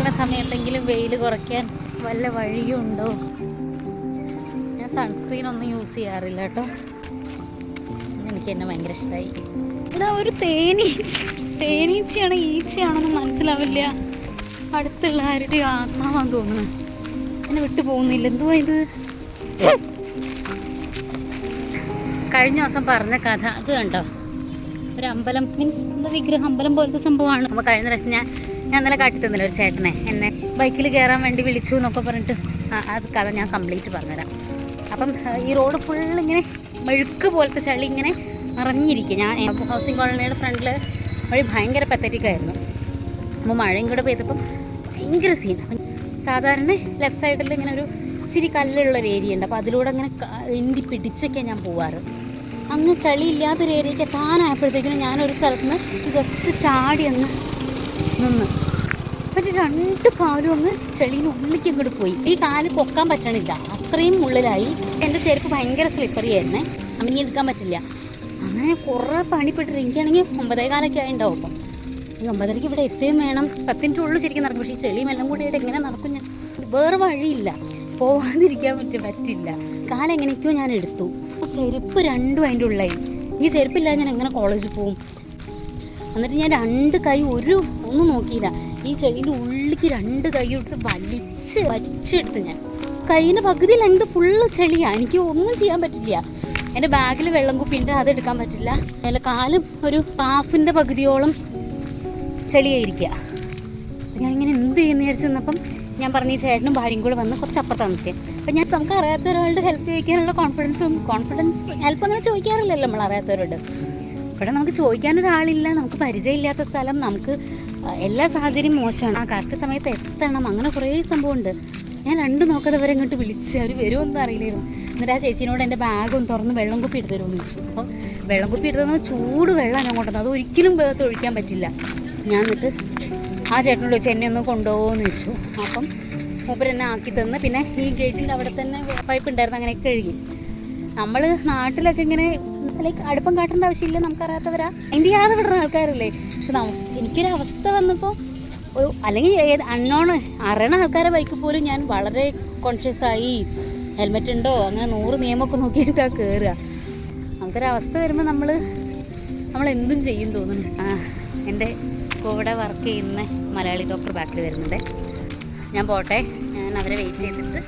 ഇറങ്ങുന്ന സമയത്തെങ്കിലും വെയിൽ കുറയ്ക്കാൻ വല്ല വഴിയുണ്ടോ? ഞാൻ സൺസ്ക്രീൻ ഒന്നും യൂസ് ചെയ്യാറില്ല കേട്ടോ. എനിക്ക് എന്നെ ഭയങ്കര ഇഷ്ടമായി. ഇവിടെ ഒരു തേനീച്ചയാണോ ഈച്ചയാണോന്ന് മനസ്സിലാവില്ല. അടുത്തുള്ള ആരുടെ ആത്മാവാന്ന് തോന്നുന്നു. എന്നെ വിട്ടു പോകുന്നില്ല. എന്തുവാ ഇത്? കഴിഞ്ഞ ദിവസം പറഞ്ഞ കഥ അത് കണ്ടോ? ഒരു അമ്പലം മീൻസ് എന്താ വിഗ്രഹം, അമ്പലം പോലത്തെ സംഭവമാണ്. അപ്പോൾ കഴിഞ്ഞ പ്രാവശ്യം ഞാൻ ഇന്നലെ കാട്ടി തന്നില്ല ഒരു ചേട്ടനെ, എന്നെ ബൈക്കിൽ കയറാൻ വേണ്ടി വിളിച്ചു എന്നൊക്കെ പറഞ്ഞിട്ട്. അത് കഥ ഞാൻ കംപ്ലീറ്റ് പറഞ്ഞുതരാം. അപ്പം ഈ റോഡ് ഫുള്ളിങ്ങനെ മെഴുക്ക് പോലത്തെ ചളി ഇങ്ങനെ നിറഞ്ഞിരിക്കുക. ഞാൻ ഹൗസിംഗ് കോളനിയുടെ ഫ്രണ്ടിൽ വഴി ഭയങ്കര പത്തറ്റിക്കായിരുന്നു. അപ്പോൾ മഴയും കൂടെ പെയ്തപ്പം ഭയങ്കര സീൻ. അപ്പം സാധാരണ ലെഫ്റ്റ് സൈഡിൽ ഇങ്ങനെ ഒരു ഇച്ചിരി കല്ലുള്ളൊരു ഏരിയ ഉണ്ട്. അപ്പോൾ അതിലൂടെ അങ്ങനെ എന്തി പിടിച്ചൊക്കെയാണ് ഞാൻ പോവാറ്. അങ്ങ് ചളി ഇല്ലാത്തൊരു ഏരിയയ്ക്ക് എത്താനായപ്പോഴത്തേക്കിനും ഞാനൊരു സ്ഥലത്ത് നിന്ന് ജസ്റ്റ് ചാടി അങ്ങ് നിന്ന്. അപ്പം രണ്ട് കാലും അങ്ങ് ചെളീന് ഉള്ളിലേക്ക് അങ്ങോട്ട് പോയി. ഈ കാല് പൊക്കാൻ പറ്റണില്ല, അത്രയും ഉള്ളിലായി. എൻ്റെ ചെരുപ്പ് ഭയങ്കര സ്ലിപ്പറി ആയിരുന്നേ, അമ്മനി എടുക്കാൻ പറ്റില്ല. അങ്ങനെ കുറേ പണിപ്പെട്ടിട്ട് എനിക്കാണെങ്കിൽ 9:15 ആയിട്ടുണ്ടാവും. അപ്പം ഈ 9:30 ഇവിടെ എത്തുകയും വേണം. 10 മിനിറ്റുള്ളിൽ ശരിക്കും നടക്കും. പക്ഷേ ഈ ചെളിയും എല്ലാം കൂടി ആയിട്ട് എങ്ങനെ നടക്കും ഞാൻ? വേറെ വഴിയില്ല, പോവാതിരിക്കാൻ പറ്റില്ല. കാലെങ്ങനെയൊക്കെയോ ഞാൻ എടുത്തു. ചെരുപ്പ് രണ്ടും അതിൻ്റെ ഉള്ളായി. ഈ ചെരുപ്പില്ലാതെ ഞാൻ എങ്ങനെ കോളേജിൽ പോവും? എന്നിട്ട് ഞാൻ രണ്ട് കൈ ഒന്നും നോക്കിയില്ല. ഈ ചെടീൻ്റെ ഉള്ളിലേക്ക് രണ്ട് കൈ എടുത്ത് വലിച്ചെടുത്ത് ഞാൻ. കൈയിൻ്റെ പകുതി ലെങ്ത് ഫുള്ള് ചെളിയാണ്. എനിക്ക് ഒന്നും ചെയ്യാൻ പറ്റില്ല. എൻ്റെ ബാഗിൽ വെള്ളം കുപ്പിയുണ്ട്, അതെടുക്കാൻ പറ്റില്ല. അതിൽ കാലും ഒരു ഹാഫിൻ്റെ പകുതിയോളം ചെളിയായിരിക്കുക. ഞാനിങ്ങനെ എന്ത് ചെയ്യുന്ന വിചാരിച്ചു നിന്നപ്പം ഞാൻ പറഞ്ഞ ഈ ചേട്ടനും ഭാര്യയും കൂടെ വന്ന് കുറച്ച് അപ്പുറത്താണ് നിർത്തിയത്. അപ്പം ഞാൻ നമുക്ക് അറിയാത്ത ഒരാളുടെ ഹെൽപ്പ് ചോദിക്കാനുള്ള കോൺഫിഡൻസ് ഹെൽപ്പ് അങ്ങനെ ചോദിക്കാറില്ലല്ലോ നമ്മൾ അറിയാത്തവരോട്. ഇവിടെ നമുക്ക് ചോദിക്കാനൊരാളില്ല, നമുക്ക് പരിചയമില്ലാത്ത സ്ഥലം, നമുക്ക് എല്ലാ സാഹചര്യം മോശമാണ്. ആ കറക്റ്റ് സമയത്ത് എത്തണം, അങ്ങനെ കുറേ സംഭവമുണ്ട്. ഞാൻ നോക്കാതെ വരെ ഇങ്ങോട്ട് വിളിച്ച് അവർ വരുമെന്നും അറിയില്ലായിരുന്നു. എന്നിട്ട് ആ ചേച്ചീനോട് എൻ്റെ ബാഗൊന്ന് തുറന്ന് വെള്ളം കുപ്പി എടുത്ത് തരുമെന്ന് ചോദിച്ചു. അപ്പോൾ വെള്ളം കുപ്പി എടുത്തതെന്ന് ചൂട് വെള്ളമാണ് ഞാൻ കൊണ്ടുവന്നത്. അത് ഒരിക്കലും ഒഴിക്കാൻ പറ്റില്ല. ഞാൻ എന്നിട്ട് ആ ചേട്ടനോട് ചോദിച്ചു എന്നെ ഒന്ന് കൊണ്ടുപോകുമെന്ന് ചോദിച്ചു. അപ്പം മൂപ്പർ എന്നെ ആക്കി തന്ന്. പിന്നെ ഈ ഗേറ്റിൻ്റെ അവിടെ തന്നെ പൈപ്പ് ഉണ്ടായിരുന്നു, അങ്ങനെ കഴുകി. നമ്മൾ നാട്ടിലൊക്കെ ഇങ്ങനെ ലൈക്ക് അടുപ്പം കാട്ടേണ്ട ആവശ്യമില്ല, നമുക്കറിയാത്തവരാ അതിൻ്റെ യാതെ വിടുന്ന ആൾക്കാരല്ലേ. പക്ഷെ എനിക്കൊരവസ്ഥ വന്നപ്പോൾ അല്ലെങ്കിൽ അറിയണ ആൾക്കാരെ ബൈക്ക് പോലും ഞാൻ വളരെ കോൺഷ്യസ് ആയി. ഹെൽമെറ്റ് ഉണ്ടോ അങ്ങനെ 100 നിയമമൊക്കെ നോക്കിയിട്ടാണ് കയറുക. നമുക്കൊരവസ്ഥ വരുമ്പോൾ നമ്മൾ എന്തും ചെയ്യും തോന്നുന്നു. എൻ്റെ കൂടെ വർക്ക് ചെയ്യുന്ന മലയാളി ഡോക്ടർ ബാക്കിൽ വരുന്നുണ്ട്. ഞാൻ പോട്ടെ, ഞാൻ അവരെ വെയിറ്റ് ചെയ്തിട്ട്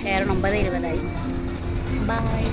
വേറെ 9:20 ബൈ.